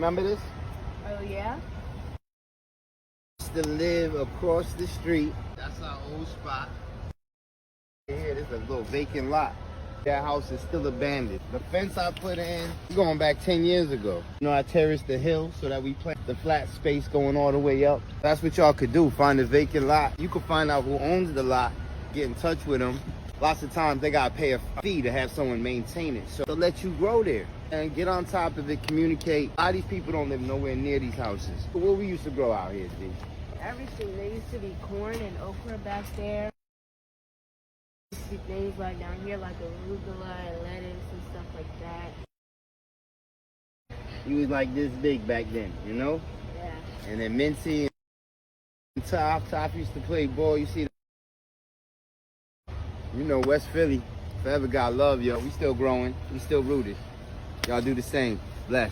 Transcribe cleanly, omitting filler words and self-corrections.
Remember this? Oh, yeah? Used to live across the street. That's our old spot. Here, this is a little vacant lot. That house is still abandoned. The fence I put in, going back 10 years ago. You know, I terraced the hill so that we plant the flat space going all the way up. That's what y'all could do, find a vacant lot. You can find out who owns the lot, get in touch with them. Lots of times they gotta pay a fee to have someone maintain it. So they'll let you grow there and get on top of it, communicate. A lot of these people don't live nowhere near these houses. What we used to grow out here, D? Everything. There used to be corn and okra back there. There used to be things like down here, like arugula and lettuce and stuff like that. He was like this big back then, you know? Yeah. And then Mincy and Top used to play ball. You see, you know, West Philly, forever got love, yo. We still growing, we still rooted. Y'all do the same. Bless.